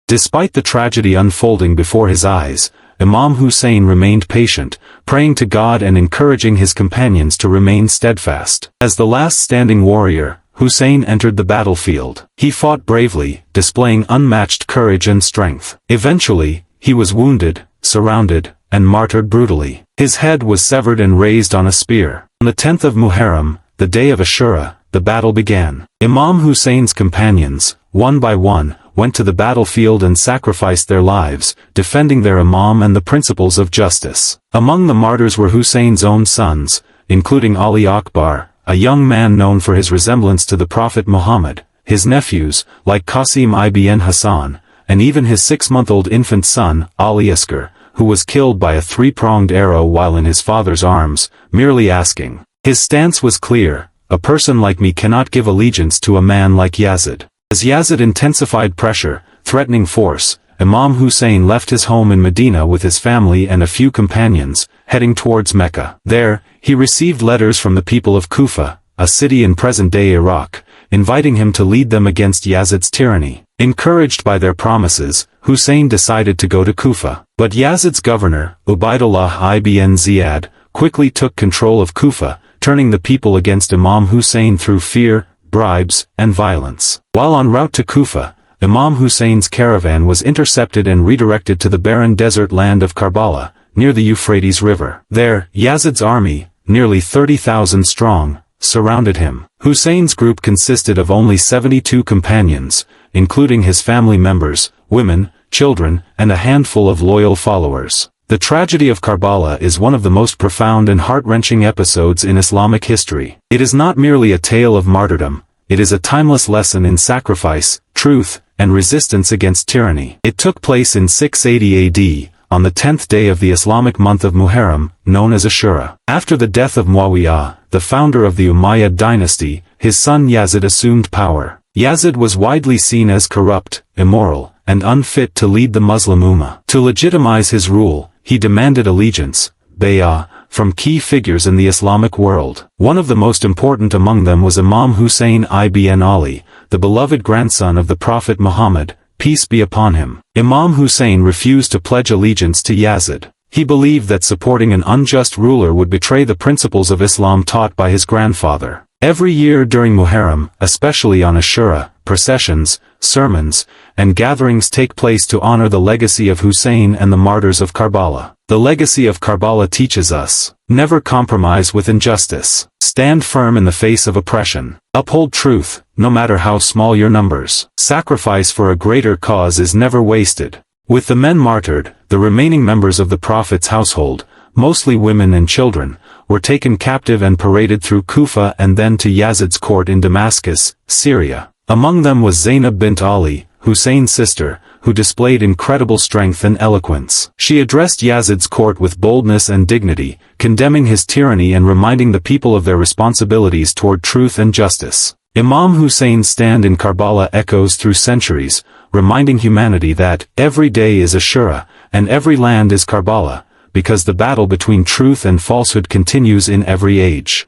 Despite the tragedy unfolding before his eyes, Imam Hussain remained patient, praying to God and encouraging his companions to remain steadfast. As the last standing warrior, Hussain entered the battlefield. He fought bravely, displaying unmatched courage and strength. Eventually, he was wounded, surrounded, and martyred brutally. His head was severed and raised on a spear. On the 10th of Muharram, the day of Ashura, the battle began. Imam Hussein's companions, one by one, went to the battlefield and sacrificed their lives, defending their Imam and the principles of justice. Among the martyrs were Hussein's own sons, including Ali Akbar, a young man known for his resemblance to the Prophet Muhammad, his nephews, like Qasim ibn Hassan, and even his 6-month-old infant son, Ali Asghar, who was killed by a 3-pronged arrow while in his father's arms, merely asking. His stance was clear: a person like me cannot give allegiance to a man like Yazid. As Yazid intensified pressure, threatening force, Imam Hussain left his home in Medina with his family and a few companions, heading towards Mecca. There, he received letters from the people of Kufa, a city in present-day Iraq, inviting him to lead them against Yazid's tyranny. Encouraged by their promises, Hussain decided to go to Kufa. But Yazid's governor, Ubaydullah ibn Ziyad, quickly took control of Kufa, turning the people against Imam Hussain through fear, bribes, and violence. While en route to Kufa, Imam Hussein's caravan was intercepted and redirected to the barren desert land of Karbala, near the Euphrates River. There, Yazid's army, nearly 30,000 strong, surrounded him. Hussein's group consisted of only 72 companions, including his family members, women, children, and a handful of loyal followers. The tragedy of Karbala is one of the most profound and heart-wrenching episodes in Islamic history. It is not merely a tale of martyrdom, it is a timeless lesson in sacrifice, truth, and resistance against tyranny. It took place in 680 AD, on the 10th day of the Islamic month of Muharram, known as Ashura. After the death of Muawiyah, the founder of the Umayyad dynasty, his son Yazid assumed power. Yazid was widely seen as corrupt, immoral, and unfit to lead the Muslim Ummah. To legitimize his rule, he demanded allegiance, bay'ah, from key figures in the Islamic world. One of the most important among them was Imam Hussain ibn Ali, the beloved grandson of the Prophet Muhammad, peace be upon him. Imam Hussain refused to pledge allegiance to Yazid. He believed that supporting an unjust ruler would betray the principles of Islam taught by his grandfather. Every year during Muharram, especially on Ashura, processions, sermons, and gatherings take place to honor the legacy of Hussain and the martyrs of Karbala. The legacy of Karbala teaches us: never compromise with injustice. Stand firm in the face of oppression. Uphold truth, no matter how small your numbers. Sacrifice for a greater cause is never wasted. With the men martyred, the remaining members of the Prophet's household, mostly women and children, were taken captive and paraded through Kufa and then to Yazid's court in Damascus, Syria. Among them was Zainab bint Ali, Hussein's sister, who displayed incredible strength and eloquence. She addressed Yazid's court with boldness and dignity, condemning his tyranny and reminding the people of their responsibilities toward truth and justice. Imam Hussein's stand in Karbala echoes through centuries, reminding humanity that every day is Ashura, and every land is Karbala, because the battle between truth and falsehood continues in every age.